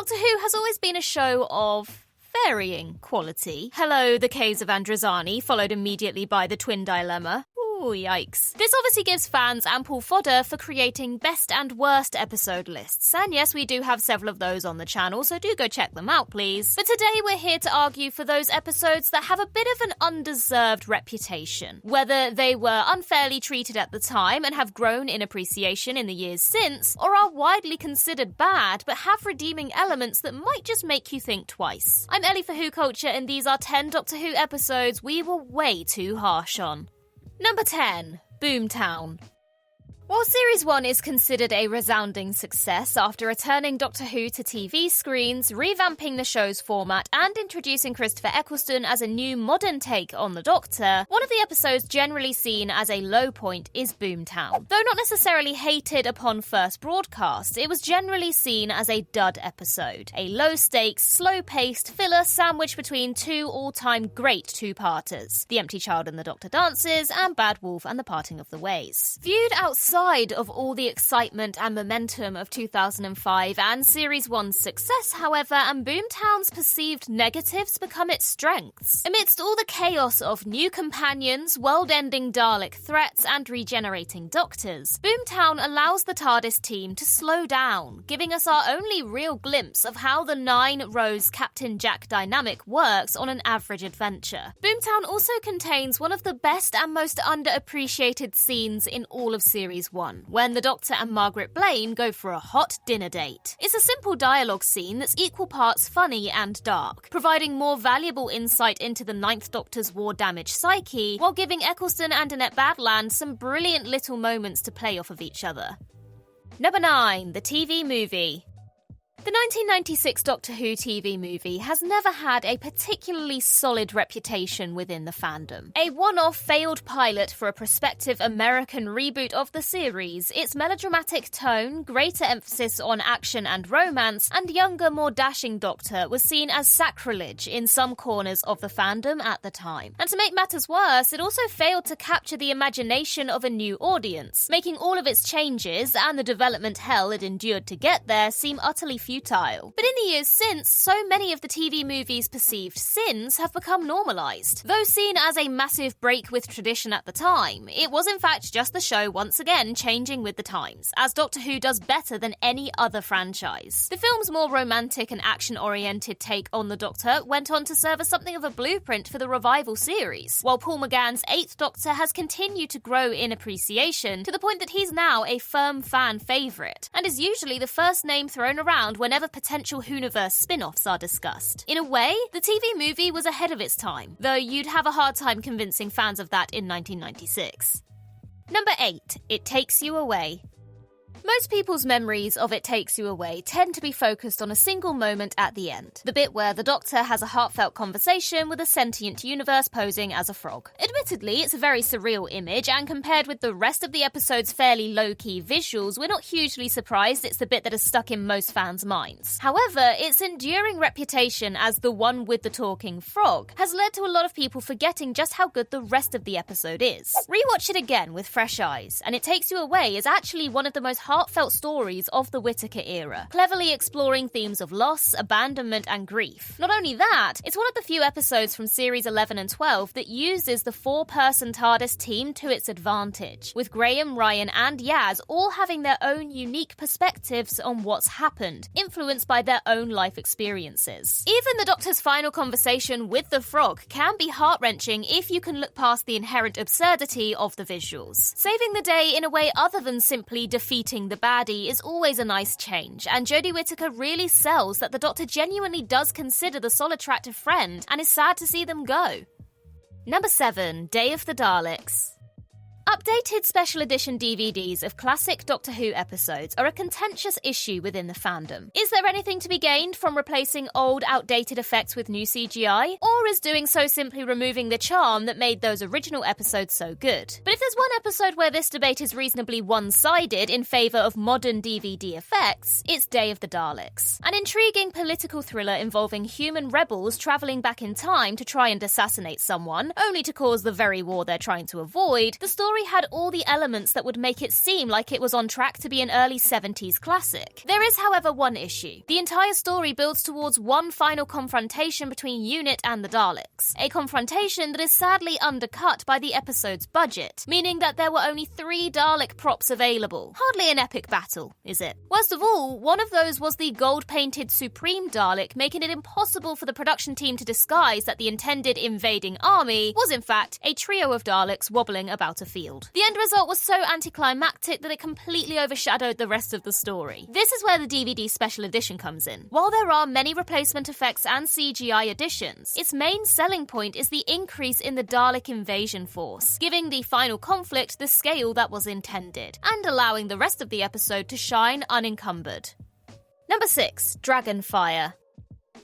Doctor Who has always been a show of varying quality. Hello, the Caves of Androzani, followed immediately by the Twin Dilemma. Ooh, yikes. This obviously gives fans ample fodder for creating best and worst episode lists. And yes, we do have several of those on the channel, so do go check them out, please. But today we're here to argue for those episodes that have a bit of an undeserved reputation. Whether they were unfairly treated at the time and have grown in appreciation in the years since, or are widely considered bad but have redeeming elements that might just make you think twice. I'm Ellie for Who Culture, and these are 10 Doctor Who episodes we were way too harsh on. Number 10. Boomtown. While Series 1 is considered a resounding success after returning Doctor Who to TV screens, revamping the show's format and introducing Christopher Eccleston as a new modern take on the Doctor, one of the episodes generally seen as a low point is Boomtown. Though not necessarily hated upon first broadcast, it was generally seen as a dud episode. A low-stakes, slow-paced filler sandwiched between two all-time great two-parters, The Empty Child and the Doctor Dances and Bad Wolf and the Parting of the Ways. Viewed outside of all the excitement and momentum of 2005 and Series 1's success, however, and Boomtown's perceived negatives become its strengths. Amidst all the chaos of new companions, world-ending Dalek threats, and regenerating Doctors, Boomtown allows the TARDIS team to slow down, giving us our only real glimpse of how the 9-Rose Captain Jack dynamic works on an average adventure. Boomtown also contains one of the best and most underappreciated scenes in all of Series 1, when the Doctor and Margaret Blaine go for a hot dinner date. It's a simple dialogue scene that's equal parts funny and dark, providing more valuable insight into the Ninth Doctor's war-damaged psyche, while giving Eccleston and Annette Badland some brilliant little moments to play off of each other. Number 9. The TV movie. The 1996 Doctor Who TV movie has never had a particularly solid reputation within the fandom. A one-off failed pilot for a prospective American reboot of the series, its melodramatic tone, greater emphasis on action and romance, and younger, more dashing Doctor was seen as sacrilege in some corners of the fandom at the time. And to make matters worse, it also failed to capture the imagination of a new audience, making all of its changes and the development hell it endured to get there seem utterly futile. But in the years since, so many of the TV movie's perceived sins have become normalised. Though seen as a massive break with tradition at the time, it was in fact just the show once again changing with the times, as Doctor Who does better than any other franchise. The film's more romantic and action-oriented take on the Doctor went on to serve as something of a blueprint for the revival series, while Paul McGann's 8th Doctor has continued to grow in appreciation to the point that he's now a firm fan favourite, and is usually the first name thrown around whenever potential Whoniverse spin-offs are discussed. In a way, the TV movie was ahead of its time, though you'd have a hard time convincing fans of that in 1996. Number 8. It Takes You Away. Most people's memories of It Takes You Away tend to be focused on a single moment at the end, the bit where the Doctor has a heartfelt conversation with a sentient universe posing as a frog. Admittedly, it's a very surreal image, and compared with the rest of the episode's fairly low-key visuals, we're not hugely surprised it's the bit that has stuck in most fans' minds. However, its enduring reputation as the one with the talking frog has led to a lot of people forgetting just how good the rest of the episode is. Rewatch it again with fresh eyes, and It Takes You Away is actually one of the most heartfelt stories of the Whittaker era, cleverly exploring themes of loss, abandonment, and grief. Not only that, it's one of the few episodes from Series 11 and 12 that uses the 4-person TARDIS team to its advantage, with Graham, Ryan, and Yaz all having their own unique perspectives on what's happened, influenced by their own life experiences. Even the Doctor's final conversation with the frog can be heart-wrenching if you can look past the inherent absurdity of the visuals. Saving the day in a way other than simply defeating the baddie is always a nice change, and Jodie Whittaker really sells that the Doctor genuinely does consider the Solitrat a friend and is sad to see them go. Number 7. Day of the Daleks. Updated special edition DVDs of classic Doctor Who episodes are a contentious issue within the fandom. Is there anything to be gained from replacing old, outdated effects with new CGI? Or is doing so simply removing the charm that made those original episodes so good? But if there's one episode where this debate is reasonably one-sided in favour of modern DVD effects, it's Day of the Daleks. An intriguing political thriller involving human rebels travelling back in time to try and assassinate someone, only to cause the very war they're trying to avoid, the story story had all the elements that would make it seem like it was on track to be an early 70s classic. There is, however, one issue. The entire story builds towards one final confrontation between UNIT and the Daleks, a confrontation that is sadly undercut by the episode's budget, meaning that there were only 3 Dalek props available. Hardly an epic battle, is it? Worst of all, one of those was the gold-painted Supreme Dalek, making it impossible for the production team to disguise that the intended invading army was in fact a trio of Daleks wobbling about a field. The end result was so anticlimactic that it completely overshadowed the rest of the story. This is where the DVD special edition comes in. While there are many replacement effects and CGI additions, its main selling point is the increase in the Dalek invasion force, giving the final conflict the scale that was intended, and allowing the rest of the episode to shine unencumbered. Number 6. Dragonfire.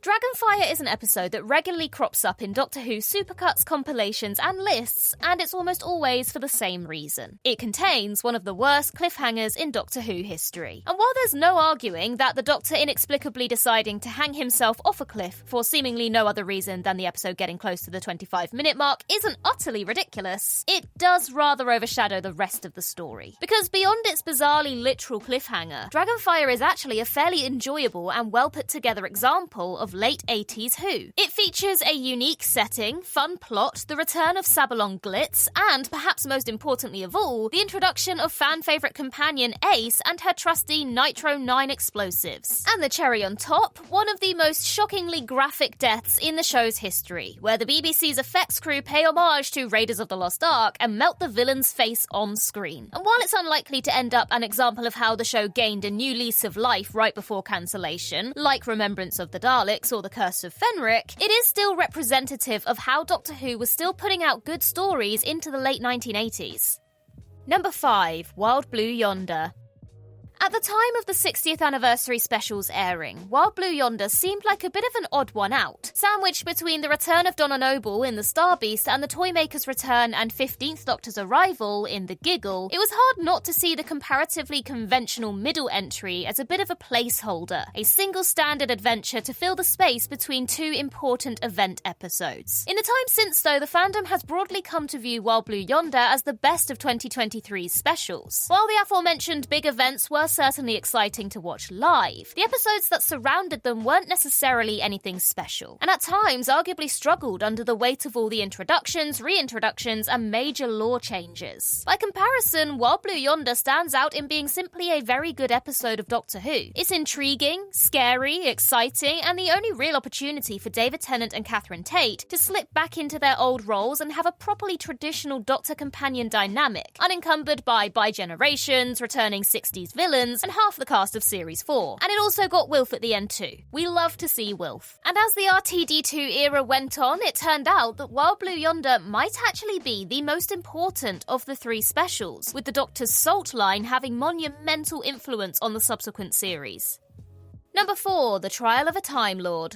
Dragonfire is an episode that regularly crops up in Doctor Who supercuts, compilations, and lists, and it's almost always for the same reason. It contains one of the worst cliffhangers in Doctor Who history. And while there's no arguing that the Doctor inexplicably deciding to hang himself off a cliff for seemingly no other reason than the episode getting close to the 25-minute mark isn't utterly ridiculous, it does rather overshadow the rest of the story. Because beyond its bizarrely literal cliffhanger, Dragonfire is actually a fairly enjoyable and well put together example of late 80s Who. It features a unique setting, fun plot, the return of Sabalong Glitz, and, perhaps most importantly of all, the introduction of fan-favourite companion Ace and her trusty Nitro 9 explosives. And the cherry on top, one of the most shockingly graphic deaths in the show's history, where the BBC's effects crew pay homage to Raiders of the Lost Ark and melt the villain's face on screen. And while it's unlikely to end up an example of how the show gained a new lease of life right before cancellation, like Remembrance of the Daleks or The Curse of Fenric, it is still representative of how Doctor Who was still putting out good stories into the late 1980s. Number 5. Wild Blue Yonder. At the time of the 60th anniversary special's airing, Wild Blue Yonder seemed like a bit of an odd one out, sandwiched between the return of Donna Noble in The Star Beast and the Toymaker's return and 15th Doctor's arrival in The Giggle. It was hard not to see the comparatively conventional middle entry as a bit of a placeholder, a single standard adventure to fill the space between 2 important event episodes. In the time since, though, the fandom has broadly come to view Wild Blue Yonder as the best of 2023's specials. While the aforementioned big events were certainly exciting to watch live, the episodes that surrounded them weren't necessarily anything special, and at times arguably struggled under the weight of all the introductions, reintroductions, and major lore changes. By comparison, Wild Blue Yonder stands out in being simply a very good episode of Doctor Who. It's intriguing, scary, exciting, and the only real opportunity for David Tennant and Catherine Tate to slip back into their old roles and have a properly traditional Doctor-companion dynamic, unencumbered by bi-generations, returning 60s villains, and half the cast of Series 4. And it also got Wilf at the end too. We love to see Wilf. And as the RTD2 era went on, it turned out that Wild Blue Yonder might actually be the most important of the 3 specials, with the Doctor's Salt line having monumental influence on the subsequent series. Number 4. The Trial of a Time Lord.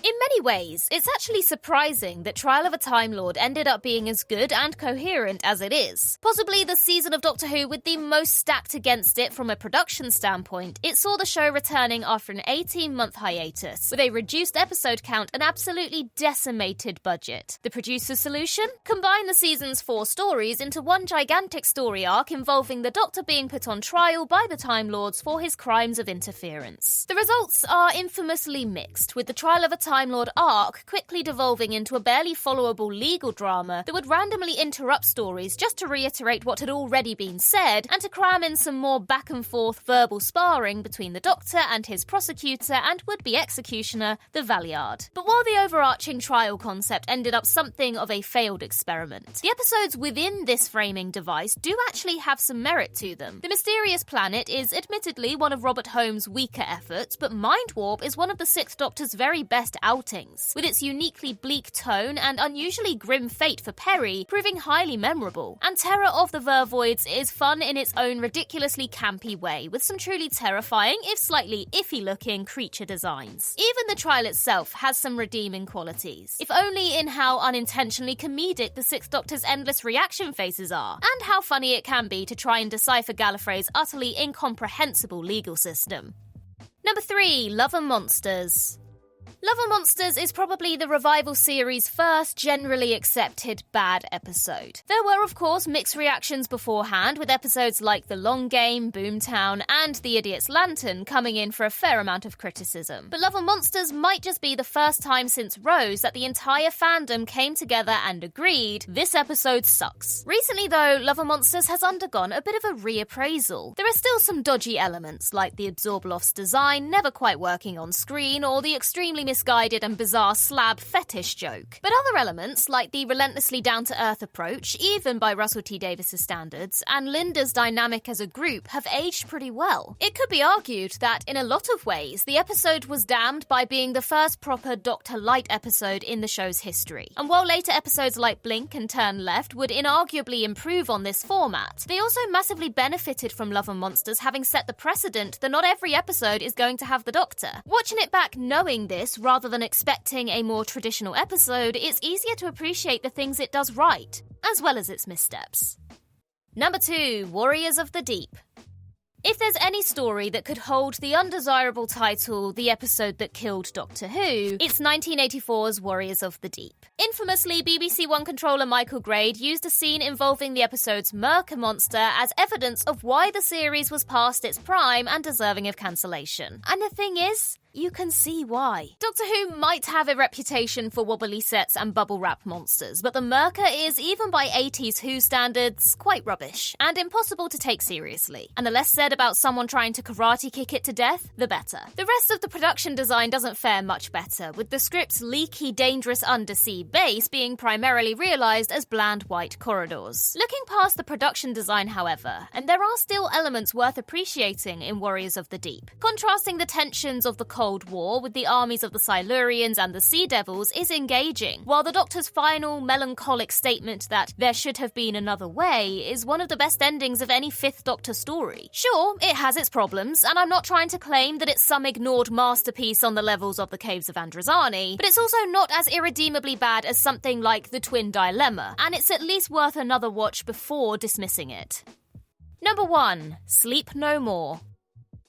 In many ways, it's actually surprising that Trial of a Time Lord ended up being as good and coherent as it is. Possibly the season of Doctor Who with the most stacked against it from a production standpoint, it saw the show returning after an 18-month hiatus, with a reduced episode count and absolutely decimated budget. The producer's solution? Combine the season's 4 stories into one gigantic story arc involving the Doctor being put on trial by the Time Lords for his crimes of interference. The results are infamously mixed, with the Trial of a Time Lord arc quickly devolving into a barely followable legal drama that would randomly interrupt stories just to reiterate what had already been said and to cram in some more back and forth verbal sparring between the Doctor and his prosecutor and would-be executioner, the Valeyard. But while the overarching trial concept ended up something of a failed experiment, the episodes within this framing device do actually have some merit to them. The Mysterious Planet is admittedly one of Robert Holmes' weaker efforts, but Mind Warp is one of the 6th Doctor's very best outings, with its uniquely bleak tone and unusually grim fate for Perry proving highly memorable. And Terror of the Vervoids is fun in its own ridiculously campy way, with some truly terrifying, if slightly iffy-looking creature designs. Even the trial itself has some redeeming qualities, if only in how unintentionally comedic the 6th Doctor's endless reaction faces are, and how funny it can be to try and decipher Gallifrey's utterly incomprehensible legal system. Number 3. Love and Monsters. Love and Monsters is probably the revival series' first generally accepted bad episode. There were, of course, mixed reactions beforehand, with episodes like The Long Game, Boomtown, and The Idiot's Lantern coming in for a fair amount of criticism. But Love and Monsters might just be the first time since Rose that the entire fandom came together and agreed, this episode sucks. Recently, though, Love and Monsters has undergone a bit of a reappraisal. There are still some dodgy elements, like the Absorbloff's design never quite working on screen, or the extremely misguided and bizarre slab fetish joke. But other elements, like the relentlessly down-to-earth approach, even by Russell T Davis's standards, and Linda's dynamic as a group, have aged pretty well. It could be argued that, in a lot of ways, the episode was damned by being the first proper Dr. Light episode in the show's history. And while later episodes like Blink and Turn Left would inarguably improve on this format, they also massively benefited from Love and Monsters having set the precedent that not every episode is going to have the Doctor. Watching it back knowing this, rather than expecting a more traditional episode, it's easier to appreciate the things it does right, as well as its missteps. Number 2, Warriors of the Deep. If there's any story that could hold the undesirable title, The Episode That Killed Doctor Who, it's 1984's Warriors of the Deep. Infamously, BBC One controller Michael Grade used a scene involving the episode's Merca monster as evidence of why the series was past its prime and deserving of cancellation. And the thing is, you can see why. Doctor Who might have a reputation for wobbly sets and bubble wrap monsters, but the Merca is, even by 80s Who standards, quite rubbish and impossible to take seriously. And the less said about someone trying to karate kick it to death, the better. The rest of the production design doesn't fare much better, with the script's leaky, dangerous undersea base being primarily realised as bland white corridors. Looking past the production design, however, and there are still elements worth appreciating in Warriors of the Deep. Contrasting the tensions of the Cold War with the armies of the Silurians and the Sea Devils is engaging, while the Doctor's final melancholic statement that there should have been another way is one of the best endings of any Fifth Doctor story. Sure, it has its problems, and I'm not trying to claim that it's some ignored masterpiece on the levels of the Caves of Androzani, but it's also not as irredeemably bad as something like The Twin Dilemma, and it's at least worth another watch before dismissing it. Number 1, Sleep No More.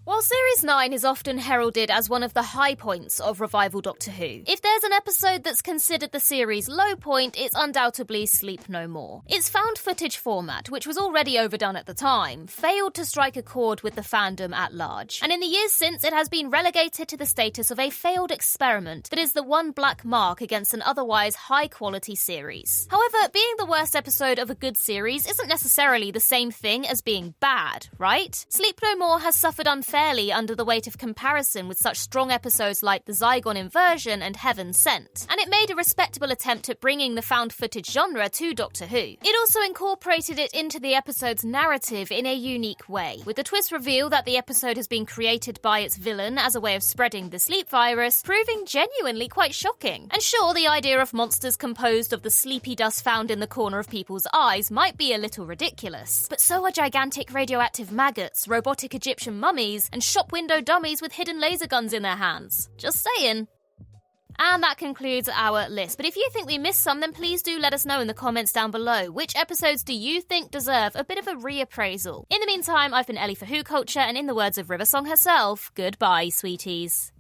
While Series 9 is often heralded as one of the high points of revival Doctor Who, if there's an episode that's considered the series' low point, it's undoubtedly Sleep No More. Its found footage format, which was already overdone at the time, failed to strike a chord with the fandom at large, and in the years since it has been relegated to the status of a failed experiment that is the one black mark against an otherwise high-quality series. However, being the worst episode of a good series isn't necessarily the same thing as being bad, right? Sleep No More has suffered unfairly under the weight of comparison with such strong episodes like The Zygon Inversion and Heaven Sent, and it made a respectable attempt at bringing the found footage genre to Doctor Who. It also incorporated it into the episode's narrative in a unique way, with the twist reveal that the episode has been created by its villain as a way of spreading the sleep virus, proving genuinely quite shocking. And sure, the idea of monsters composed of the sleepy dust found in the corner of people's eyes might be a little ridiculous, but so are gigantic radioactive maggots, robotic Egyptian mummies, and shop window dummies with hidden laser guns in their hands. Just saying. And that concludes our list. But if you think we missed some, then please do let us know in the comments down below. Which episodes do you think deserve a bit of a reappraisal? In the meantime, I've been Ellie for Who Culture, and in the words of Riversong herself, goodbye, sweeties.